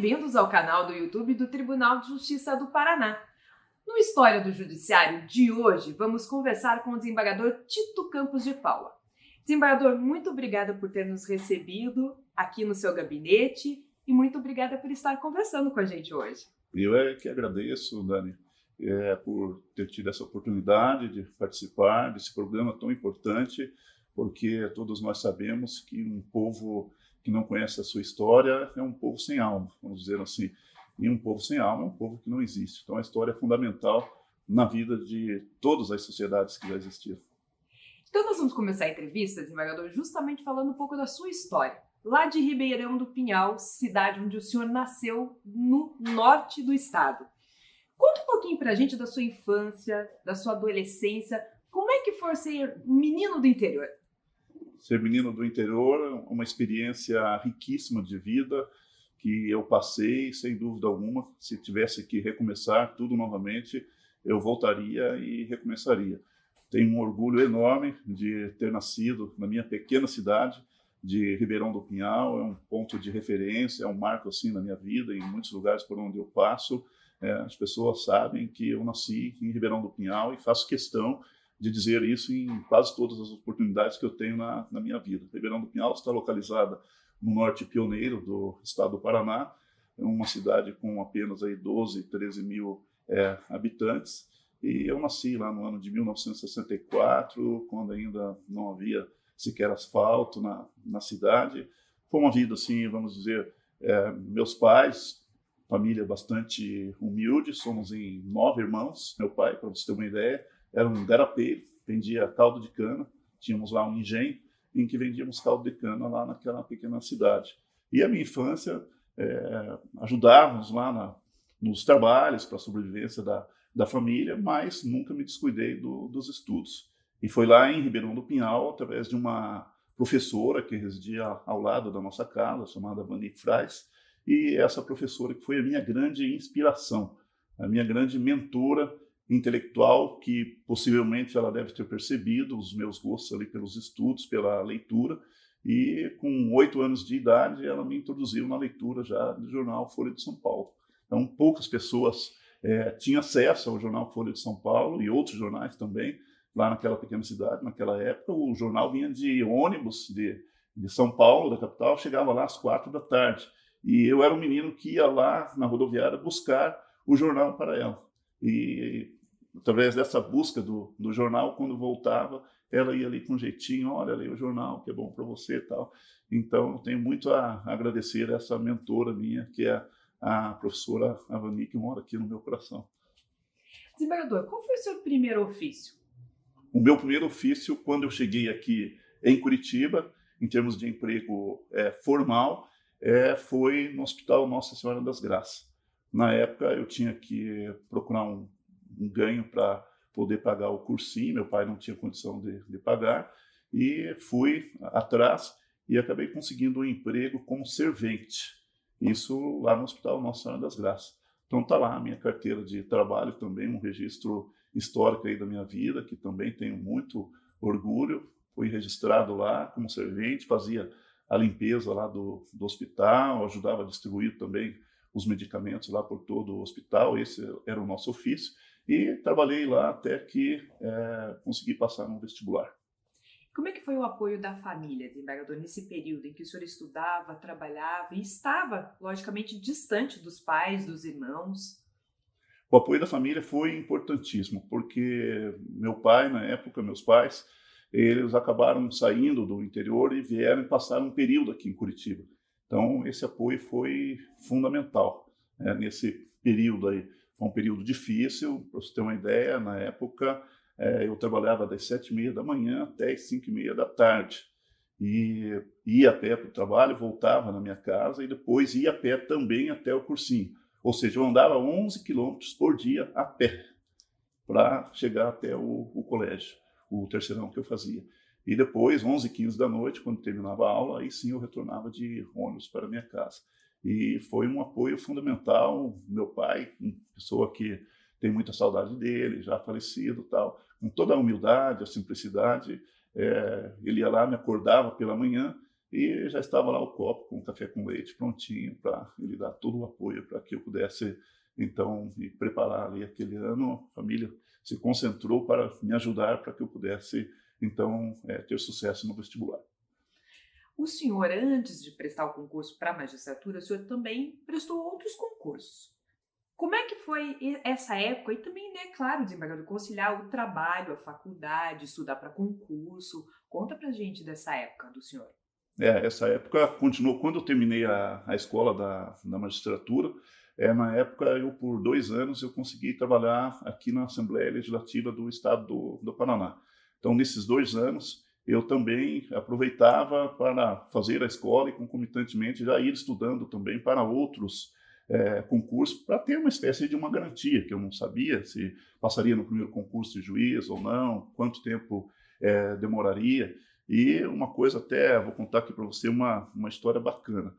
bem-vindos ao canal do YouTube do Tribunal de Justiça do Paraná. No História do Judiciário de hoje, vamos conversar com o desembargador Tito Campos de Paula. Desembargador, muito obrigada por ter nos recebido aqui no seu gabinete e muito obrigada por estar conversando com a gente hoje. Eu é que agradeço, Dani, por ter tido essa oportunidade de participar desse programa tão importante, porque todos nós sabemos que um povo que não conhece a sua história é um povo sem alma, vamos dizer assim. E um povo sem alma é um povo que não existe. Então a história é fundamental na vida de todas as sociedades que já existiram. Então nós vamos começar a entrevista, desembargador, justamente falando um pouco da sua história. Lá de Ribeirão do Pinhal, cidade onde o senhor nasceu no norte do estado. Conta um pouquinho pra gente da sua infância, da sua adolescência. Como é que foi ser menino do interior? Ser menino do interior é uma experiência riquíssima de vida que eu passei, sem dúvida alguma. Se tivesse que recomeçar tudo novamente, eu voltaria e recomeçaria. Tenho um orgulho enorme de ter nascido na minha pequena cidade de Ribeirão do Pinhal. É um ponto de referência, é um marco assim na minha vida, em muitos lugares por onde eu passo. As pessoas sabem que eu nasci em Ribeirão do Pinhal e faço questão de dizer isso em quase todas as oportunidades que eu tenho na minha vida. Ribeirão do Pinhal está localizada no norte pioneiro do estado do Paraná, é uma cidade com apenas aí 12, 13 mil habitantes, e eu nasci lá no ano de 1964, quando ainda não havia sequer asfalto na cidade. Foi uma vida assim, vamos dizer, meus pais, família bastante humilde, somos em 9 irmãos. Meu pai, para você ter uma ideia, era um garapeiro, vendia caldo de cana. Tínhamos lá um engenho em que vendíamos caldo de cana lá naquela pequena cidade. E a minha infância, ajudávamos lá nos trabalhos para a sobrevivência da família, mas nunca me descuidei dos estudos. E foi lá em Ribeirão do Pinhal, através de uma professora que residia ao lado da nossa casa, chamada Vani Frais, e essa professora que foi a minha grande inspiração, a minha grande mentora intelectual, que possivelmente ela deve ter percebido os meus gostos ali pelos estudos, pela leitura, e com 8 anos de idade ela me introduziu na leitura já do jornal Folha de São Paulo. Então poucas pessoas tinham acesso ao jornal Folha de São Paulo e outros jornais também, lá naquela pequena cidade. Naquela época o jornal vinha de ônibus de São Paulo, da capital, chegava lá às 4 da tarde, e eu era um menino que ia lá na rodoviária buscar o jornal para ela. E através dessa busca do jornal, quando voltava, ela ia ali com um jeitinho: olha, leia o jornal, que é bom para você e tal. Então, eu tenho muito a agradecer a essa mentora minha, que é a professora Avani, que mora aqui no meu coração. Desembargador, qual foi o seu primeiro ofício? O meu primeiro ofício, quando eu cheguei aqui em Curitiba, em termos de emprego formal, foi no Hospital Nossa Senhora das Graças. Na época, eu tinha que procurar um ganho para poder pagar o cursinho. Meu pai não tinha condição de pagar, e fui atrás e acabei conseguindo um emprego como servente. Isso lá no Hospital Nossa Senhora das Graças. Então está lá a minha carteira de trabalho também, um registro histórico aí da minha vida, que também tenho muito orgulho. Fui registrado lá como servente, fazia a limpeza lá do hospital, ajudava a distribuir também os medicamentos lá por todo o hospital. Esse era o nosso ofício. E trabalhei lá até que consegui passar no vestibular. Como é que foi o apoio da família, desembargador, nesse período em que o senhor estudava, trabalhava e estava, logicamente, distante dos pais, dos irmãos? O apoio da família foi importantíssimo, porque meu pai, na época, meus pais, eles acabaram saindo do interior e vieram passar um período aqui em Curitiba. Então, esse apoio foi fundamental nesse período aí. Foi um período difícil, para você ter uma ideia. Na época, eu trabalhava das 7h30 da manhã até as 5h30 da tarde. E ia a pé para o trabalho, voltava na minha casa e depois ia a pé também até o cursinho. Ou seja, eu andava 11 quilômetros por dia a pé para chegar até o colégio, o terceirão que eu fazia. E depois, 11h15 da noite, quando terminava a aula, aí sim eu retornava de ônibus para a minha casa. E foi um apoio fundamental. Meu pai, uma pessoa que tem muita saudade dele, já falecido, tal, com toda a humildade, a simplicidade, ele ia lá, me acordava pela manhã e já estava lá o copo com café com leite prontinho para ele dar todo o apoio para que eu pudesse, então, me preparar ali aquele ano. A família se concentrou para me ajudar para que eu pudesse, então, ter sucesso no vestibular. O senhor, antes de prestar o concurso para a magistratura, o senhor também prestou outros concursos. Como é que foi essa época? E também, né, claro, desembargador, conciliar o trabalho, a faculdade, estudar para concurso. Conta pra gente dessa época do senhor. Essa época continuou quando eu terminei a escola da magistratura. Na época, eu por 2 anos, eu consegui trabalhar aqui na Assembleia Legislativa do Estado do Paraná. Então, nesses 2 anos, eu também aproveitava para fazer a escola e, concomitantemente, já ir estudando também para outros concursos, para ter uma espécie de uma garantia, que eu não sabia se passaria no primeiro concurso de juiz ou não, quanto tempo demoraria. E uma coisa até, vou contar aqui para você uma história bacana.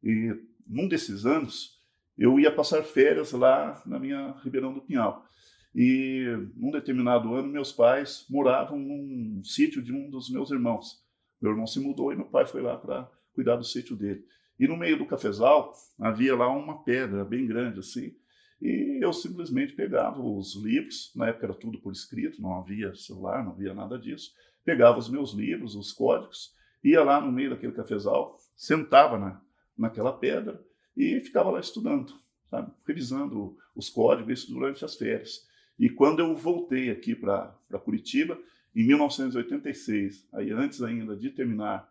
E num desses anos, eu ia passar férias lá na minha Ribeirão do Pinhal. E num determinado ano, meus pais moravam num sítio de um dos meus irmãos. Meu irmão se mudou e meu pai foi lá para cuidar do sítio dele. E no meio do cafezal, havia lá uma pedra bem grande assim, e eu simplesmente pegava os livros, na época era tudo por escrito, não havia celular, não havia nada disso, pegava os meus livros, os códigos, ia lá no meio daquele cafezal, sentava naquela pedra e ficava lá estudando, sabe? Revisando os códigos, isso durante as férias. E quando eu voltei aqui para Curitiba, em 1986, aí antes ainda de terminar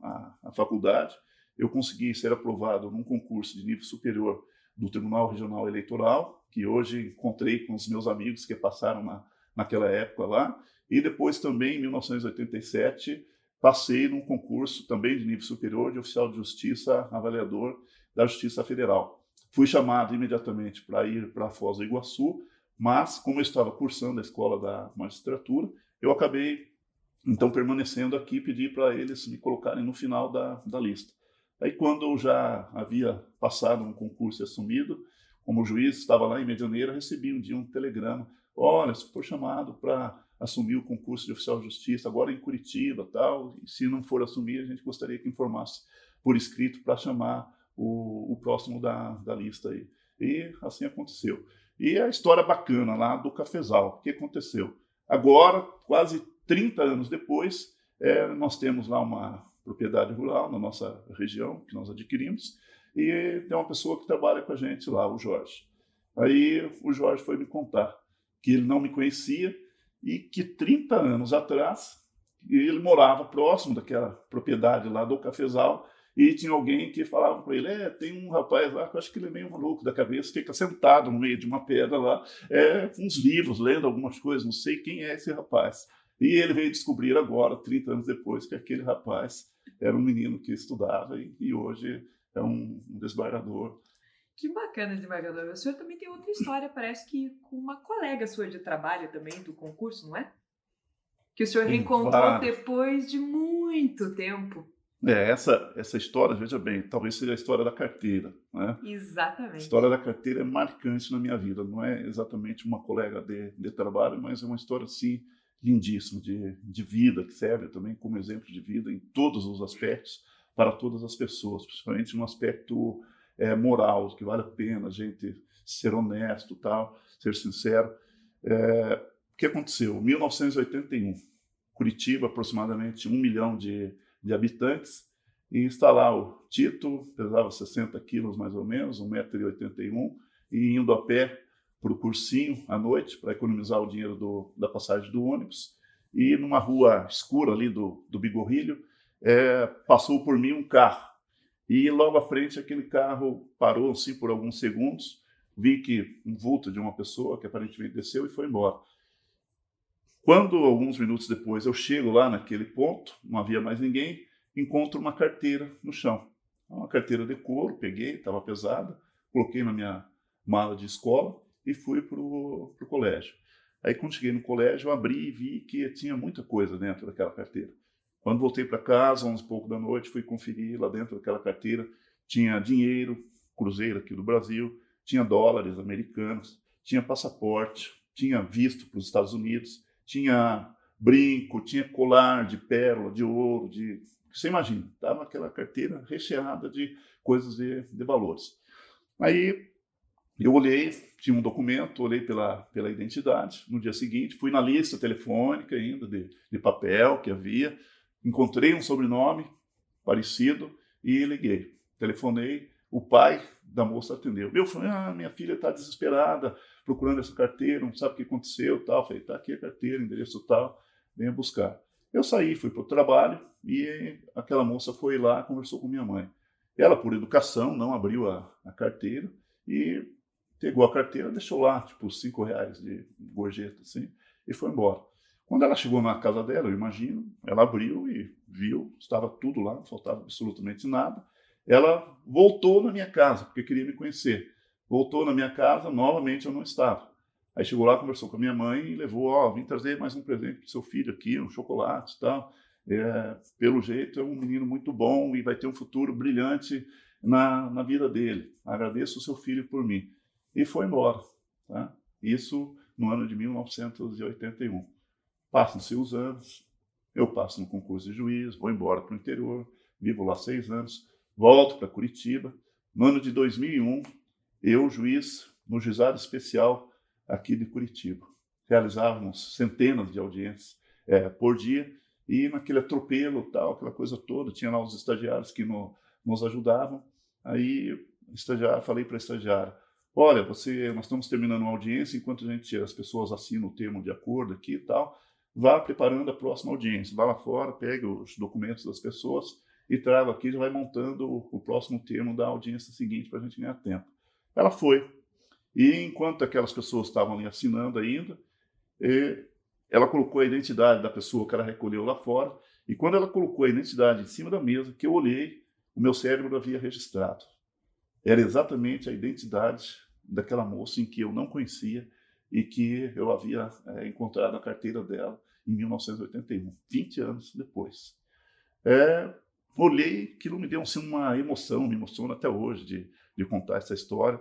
a faculdade, eu consegui ser aprovado num concurso de nível superior do Tribunal Regional Eleitoral, que hoje encontrei com os meus amigos que passaram naquela época lá. E depois também, em 1987, passei num concurso também de nível superior de oficial de justiça, avaliador da Justiça Federal. Fui chamado imediatamente para ir para Foz do Iguaçu, mas como eu estava cursando a escola da magistratura, eu acabei então permanecendo aqui e pedi para eles me colocarem no final da lista. Aí quando eu já havia passado no concurso e assumido, como juiz, estava lá em Medianeira, recebi um dia um telegrama: olha, você foi chamado para assumir o concurso de oficial de justiça, agora em Curitiba, tal, e se não for assumir, a gente gostaria que informasse por escrito para chamar o próximo da lista aí. E assim aconteceu. E a história bacana lá do cafezal, o que aconteceu? Agora, quase 30 anos depois, nós temos lá uma propriedade rural na nossa região, que nós adquirimos, e tem uma pessoa que trabalha com a gente lá, o Jorge. Aí o Jorge foi me contar que ele não me conhecia e que 30 anos atrás ele morava próximo daquela propriedade lá do cafezal e tinha alguém que falava para ele: tem um rapaz lá que eu acho que ele é meio maluco da cabeça, fica sentado no meio de uma pedra lá, com uns livros, lendo algumas coisas, não sei quem é esse rapaz. E ele veio descobrir agora, 30 anos depois, que aquele rapaz era um menino que estudava e hoje é um desembargador. Que bacana, desembargador. O senhor também tem outra história, parece que com uma colega sua de trabalho também, do concurso, não é? Que o senhor reencontrou depois de muito tempo. Essa história, veja bem, talvez seja a história da carteira, né? Exatamente. A história da carteira é marcante na minha vida. Não é exatamente uma colega de trabalho, mas é uma história, assim, lindíssima, de vida, que serve também como exemplo de vida em todos os aspectos, para todas as pessoas, principalmente no aspecto moral, que vale a pena a gente ser honesto, tal, ser sincero. O que aconteceu? Em 1981, Curitiba, aproximadamente 1 milhão de habitantes, e está lá o Tito, pesava 60 quilos mais ou menos, 1,81 m, e indo a pé para o cursinho à noite, para economizar o dinheiro da passagem do ônibus, e numa rua escura ali do Bigorrilho, passou por mim um carro, e logo à frente aquele carro parou assim por alguns segundos, vi que um vulto de uma pessoa que aparentemente desceu e foi embora. Quando, alguns minutos depois, eu chego lá naquele ponto, não havia mais ninguém, encontro uma carteira no chão. Uma carteira de couro, peguei, estava pesada, coloquei na minha mala de escola e fui para o colégio. Aí, quando cheguei no colégio, eu abri e vi que tinha muita coisa dentro daquela carteira. Quando voltei para casa, 11h pouco da noite, fui conferir lá dentro daquela carteira. Tinha dinheiro, cruzeiro aqui do Brasil, tinha dólares americanos, tinha passaporte, tinha visto para os Estados Unidos, tinha brinco, tinha colar de pérola, de ouro, de Você imagina, estava aquela carteira recheada de coisas de valores. Aí eu olhei, tinha um documento, olhei pela identidade. No dia seguinte, fui na lista telefônica ainda, de papel que havia, encontrei um sobrenome parecido e liguei. Telefonei, o pai da moça atendeu. Eu falei, minha filha está desesperada, procurando essa carteira, não sabe o que aconteceu, tal. Falei, está aqui a carteira, endereço tal, venha buscar. Eu saí, fui para o trabalho e aquela moça foi lá, conversou com minha mãe. Ela, por educação, não abriu a carteira e pegou a carteira, deixou lá, tipo, R$ 5 de gorjeta, assim, e foi embora. Quando ela chegou na casa dela, eu imagino, ela abriu e viu, estava tudo lá, não faltava absolutamente nada. Ela voltou na minha casa, porque queria me conhecer. Voltou na minha casa, novamente eu não estava. Aí chegou lá, conversou com a minha mãe e levou, vim trazer mais um presente para o seu filho aqui, um chocolate e tal. Pelo jeito, é um menino muito bom e vai ter um futuro brilhante na vida dele. Agradeço o seu filho por mim. E foi embora. Tá? Isso no ano de 1981. Passam-se os anos, eu passo no concurso de juiz, vou embora para o interior, vivo lá 6 anos, volto para Curitiba. No ano de 2001, eu, juiz, no juizado especial aqui de Curitiba. Realizávamos centenas de audiências por dia, e naquele atropelo, tal, aquela coisa toda, tinha lá os estagiários que nos ajudavam. Aí falei para a estagiária, olha, nós estamos terminando uma audiência, enquanto as pessoas assinam o termo de acordo aqui e tal, vá preparando a próxima audiência, vá lá fora, pegue os documentos das pessoas e traga aqui, já vai montando o próximo termo da audiência seguinte para a gente ganhar tempo. Ela foi. E enquanto aquelas pessoas estavam ali assinando ainda, ela colocou a identidade da pessoa que ela recolheu lá fora, e quando ela colocou a identidade em cima da mesa, que eu olhei, o meu cérebro havia registrado. Era exatamente a identidade daquela moça em que eu não conhecia e que eu havia encontrado a carteira dela em 1981, 20 anos depois. Olhei, aquilo me deu assim, uma emoção, me emociona até hoje de contar essa história.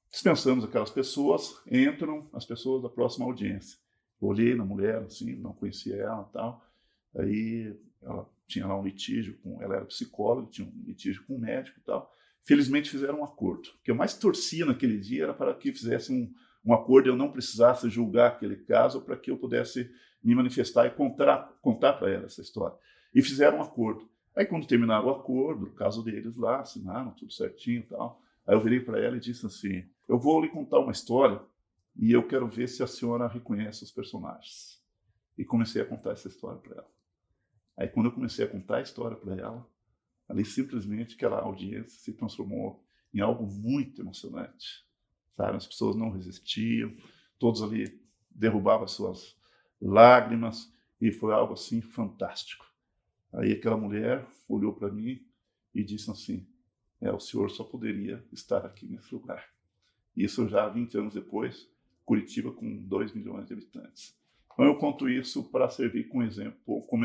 Dispensamos aquelas pessoas, entram as pessoas da próxima audiência. Olhei na mulher, assim, não conhecia ela e tal. Aí ela tinha lá um litígio, ela era psicóloga, tinha um litígio com um médico e tal. Felizmente fizeram um acordo. O que eu mais torcia naquele dia era para que fizessem um acordo e eu não precisasse julgar aquele caso, para que eu pudesse me manifestar e contar para ela essa história. E fizeram um acordo. Aí quando terminaram o acordo, o caso deles lá, assinaram tudo certinho e tal. Aí eu virei para ela e disse assim, eu vou lhe contar uma história e eu quero ver se a senhora reconhece os personagens. E comecei a contar essa história para ela. Aí quando eu comecei a contar a história para ela, ali simplesmente aquela audiência se transformou em algo muito emocionante. Sabe? As pessoas não resistiam, todos ali derrubavam as suas lágrimas e foi algo assim fantástico. Aí aquela mulher olhou para mim e disse assim, o senhor só poderia estar aqui nesse lugar. Isso já 20 anos depois, Curitiba com 2 milhões de habitantes. Então eu conto isso para servir como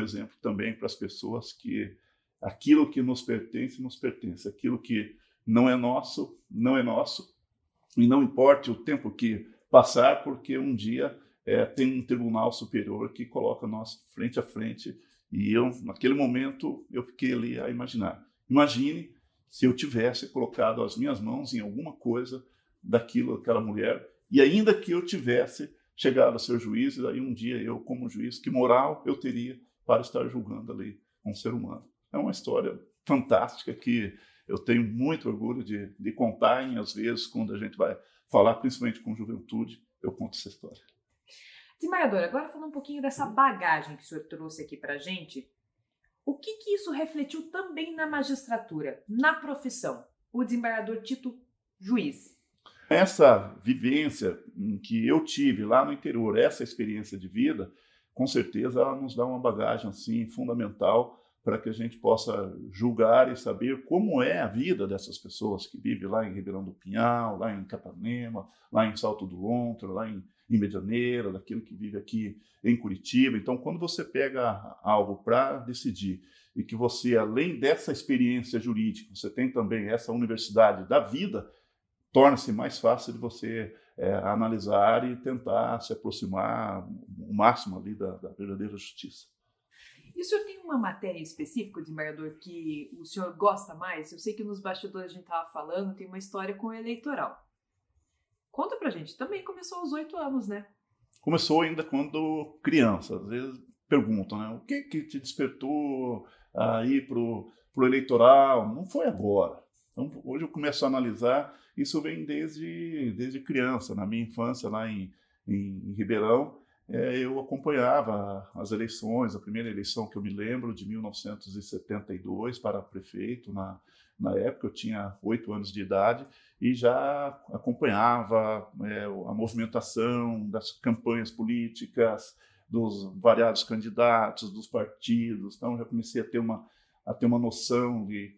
exemplo também para as pessoas que aquilo que nos pertence. Aquilo que não é nosso, não é nosso. E não importa o tempo que passar, porque um dia tem um tribunal superior que coloca nós frente a frente. E eu, naquele momento, eu fiquei ali a imaginar. Imagine se eu tivesse colocado as minhas mãos em alguma coisa daquela mulher, e ainda que eu tivesse chegado a ser juiz, e aí um dia eu, como juiz, que moral eu teria para estar julgando ali um ser humano. É uma história fantástica que eu tenho muito orgulho de contar, e às vezes, quando a gente vai falar, principalmente com juventude, eu conto essa história. Desembargador, agora falando um pouquinho dessa bagagem que o senhor trouxe aqui para a gente, o que isso refletiu também na magistratura, na profissão? O desembargador Tito, juiz. Essa vivência que eu tive lá no interior, essa experiência de vida, com certeza ela nos dá uma bagagem assim fundamental para que a gente possa julgar e saber como é a vida dessas pessoas que vivem lá em Ribeirão do Pinhal, lá em Capanema, lá em Salto do Lontra, lá em Medianeira, daquilo que vive aqui em Curitiba. Então, quando você pega algo para decidir e que você, além dessa experiência jurídica, você tem também essa universidade da vida, torna-se mais fácil de você analisar e tentar se aproximar o máximo ali da verdadeira justiça. E o senhor tem uma matéria específica, desembargador, que o senhor gosta mais? Eu sei que nos bastidores a gente estava falando, tem uma história com o eleitoral. Conta pra gente. Também começou aos 8 anos, né? Começou ainda quando criança. Às vezes perguntam, né? O que te despertou a ir pro eleitoral? Não foi agora. Então, hoje eu começo a analisar. Isso vem desde criança. Na minha infância, lá em Ribeirão, eu acompanhava as eleições. A primeira eleição que eu me lembro, de 1972, para prefeito. Na época, eu tinha 8 anos de idade e já acompanhava a movimentação das campanhas políticas, dos variados candidatos, dos partidos. Então, já comecei a ter uma noção de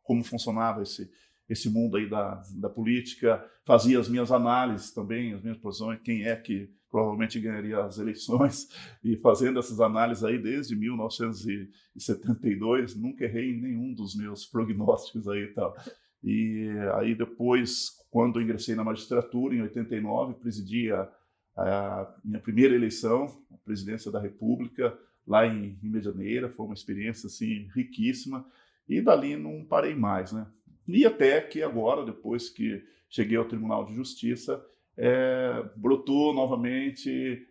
como funcionava esse mundo aí da política. Fazia as minhas análises também, as minhas posições, quem é que provavelmente ganharia as eleições, e fazendo essas análises aí desde 1972, nunca errei em nenhum dos meus prognósticos aí e tal. E aí depois, quando eu ingressei na magistratura, em 89, presidi a minha primeira eleição, a presidência da República, lá em Medianeira. Foi uma experiência assim, riquíssima, e dali não parei mais, né? E até que agora, depois que cheguei ao Tribunal de Justiça, brotou novamente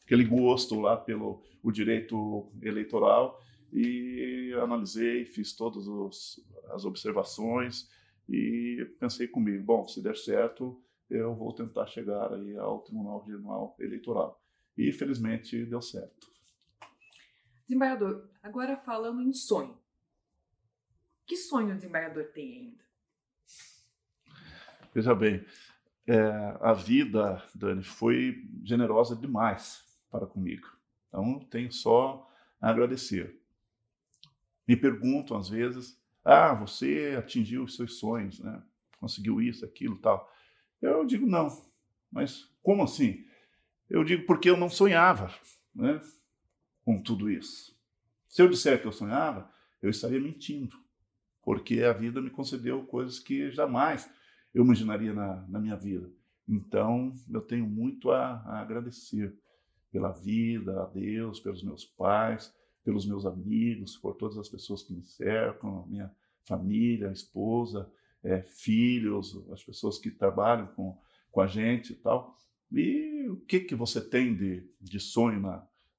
aquele gosto lá pelo o direito eleitoral, e analisei, fiz todas as observações e pensei comigo, bom, se der certo, eu vou tentar chegar aí ao Tribunal Regional Eleitoral. E, felizmente, deu certo. Desembargador, agora falando em sonho. Que sonho o desembargador tem ainda? Veja bem, a vida, Dani, foi generosa demais para comigo. Então, tenho só a agradecer. Me perguntam, às vezes, você atingiu os seus sonhos, né? Conseguiu isso, aquilo, tal. Eu digo, não. Mas como assim? Eu digo, porque eu não sonhava, né, com tudo isso. Se eu disser que eu sonhava, eu estaria mentindo, porque a vida me concedeu coisas que jamais eu imaginaria na minha vida. Então, eu tenho muito a agradecer pela vida, a Deus, pelos meus pais, pelos meus amigos, por todas as pessoas que me cercam, minha família, a esposa, filhos, as pessoas que trabalham com a gente e tal. E o que você tem de sonho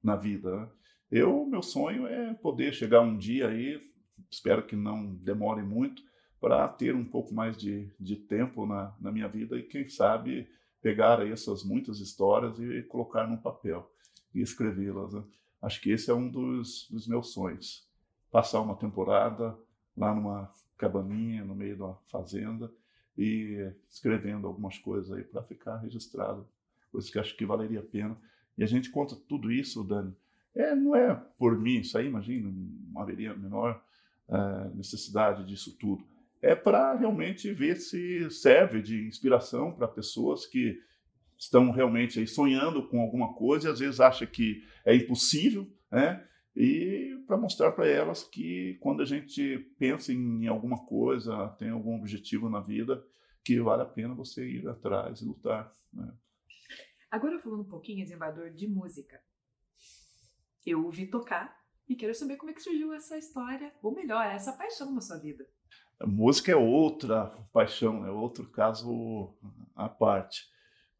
na vida, né? Meu sonho é poder chegar um dia aí, espero que não demore muito, para ter um pouco mais de tempo na minha vida e, quem sabe, pegar aí essas muitas histórias e colocar num papel e escrevê-las, né? Acho que esse é um dos meus sonhos. Passar uma temporada lá numa cabaninha, no meio de uma fazenda, e escrevendo algumas coisas aí para ficar registrado, coisas que acho que valeria a pena. E a gente conta tudo isso, Dani. Não é por mim, isso aí, imagina, não haveria a menor necessidade disso tudo. É para realmente ver se serve de inspiração para pessoas que estão realmente aí sonhando com alguma coisa e às vezes acham que é impossível, né? E para mostrar para elas que quando a gente pensa em alguma coisa, tem algum objetivo na vida, que vale a pena você ir atrás e lutar, né? Agora falando um pouquinho, desembargador, de música. Eu ouvi tocar e quero saber como é que surgiu essa história, ou melhor, essa paixão na sua vida. A música é outra paixão, é outro caso à parte.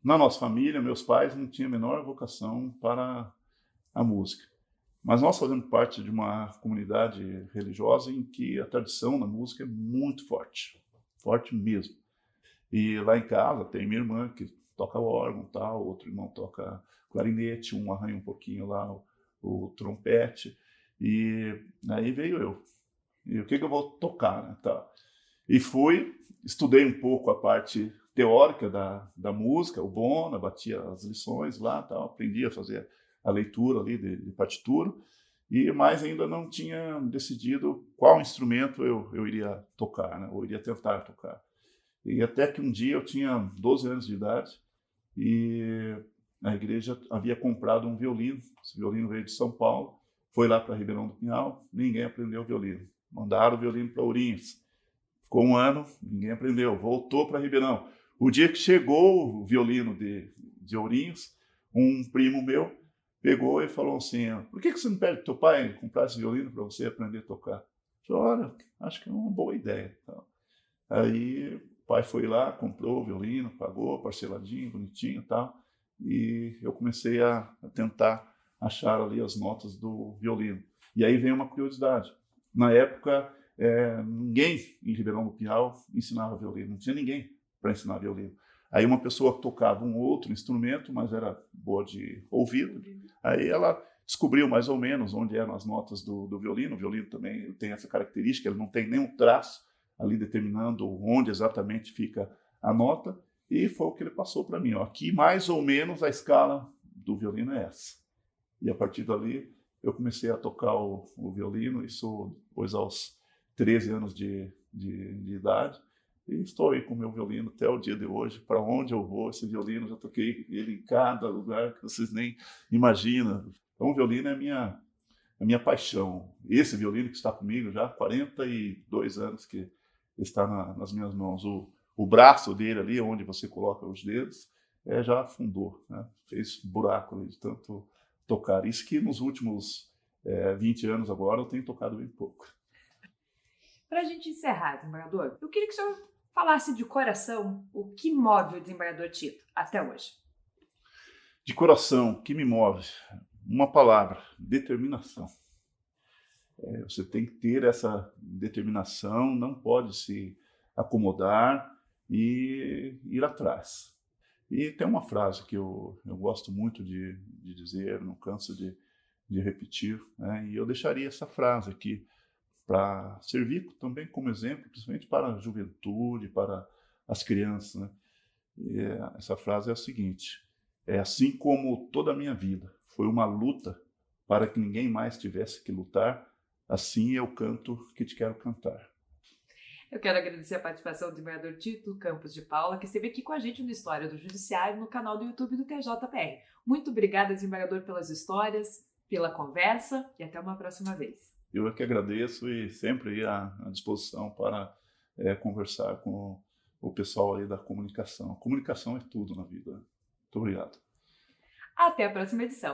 Na nossa família, meus pais não tinham a menor vocação para a música. Mas nós fazemos parte de uma comunidade religiosa em que a tradição na música é muito forte, forte mesmo. E lá em casa tem minha irmã que toca órgão, tal, outro irmão toca clarinete, um arranha um pouquinho lá o trompete. E aí veio eu. E o que eu vou tocar, né? Tá. E estudei um pouco a parte teórica da música, o bona, batia as lições lá, tal, aprendi a fazer a leitura ali de partitura, mas ainda não tinha decidido qual instrumento eu iria tocar, né, ou iria tentar tocar. E até que um dia eu tinha 12 anos de idade e a igreja havia comprado um violino. Esse violino veio de São Paulo, foi lá para Ribeirão do Pinhal, ninguém aprendeu violino. Mandaram o violino para Ourinhos. Ficou um ano, ninguém aprendeu. Voltou para Ribeirão. O dia que chegou o violino de Ourinhos, um primo meu pegou e falou assim, por que você não pede para teu pai comprar esse violino para você aprender a tocar? Eu falei, olha, acho que é uma boa ideia. Então, aí o pai foi lá, comprou o violino, pagou parceladinho, bonitinho e tal, e eu comecei a tentar achar ali as notas do violino. E aí vem uma curiosidade. Na época, ninguém em Ribeirão do Pinhal ensinava violino, não tinha ninguém para ensinar violino. Aí uma pessoa tocava um outro instrumento, mas era boa de ouvido. Aí ela descobriu mais ou menos onde eram as notas do violino. O violino também tem essa característica, ele não tem nenhum traço ali determinando onde exatamente fica a nota. E foi o que ele passou para mim. Ó. Aqui, mais ou menos, a escala do violino é essa. E a partir dali, eu comecei a tocar o violino, isso depois aos 13 anos de idade. E estou aí com o meu violino até o dia de hoje. Para onde eu vou, esse violino, já toquei ele em cada lugar que vocês nem imaginam. Então, o violino é a minha paixão. Esse violino que está comigo já há 42 anos que está nas minhas mãos. O braço dele ali, onde você coloca os dedos, já afundou, né? Fez buraco ali de tanto tocar. Isso que nos últimos 20 anos agora eu tenho tocado bem pouco. Para a gente encerrar, desembargador, eu queria que o senhor falasse de coração o que move o desembargador Tito até hoje. De coração, o que me move? Uma palavra: determinação. Você tem que ter essa determinação, não pode se acomodar e ir atrás. E tem uma frase que eu gosto muito de dizer, não canso de repetir, né? E eu deixaria essa frase aqui para servir também como exemplo, principalmente para a juventude, para as crianças, né? E essa frase é a seguinte: assim como toda a minha vida foi uma luta para que ninguém mais tivesse que lutar, assim eu canto que te quero cantar. Eu quero agradecer a participação do desembargador Tito Campos de Paula, que esteve aqui com a gente no História do Judiciário no canal do YouTube do TJPR. Muito obrigada, desembargador, pelas histórias, pela conversa e até uma próxima vez. Eu é que agradeço e sempre à disposição para conversar com o pessoal aí da comunicação. A comunicação é tudo na vida. Muito obrigado. Até a próxima edição.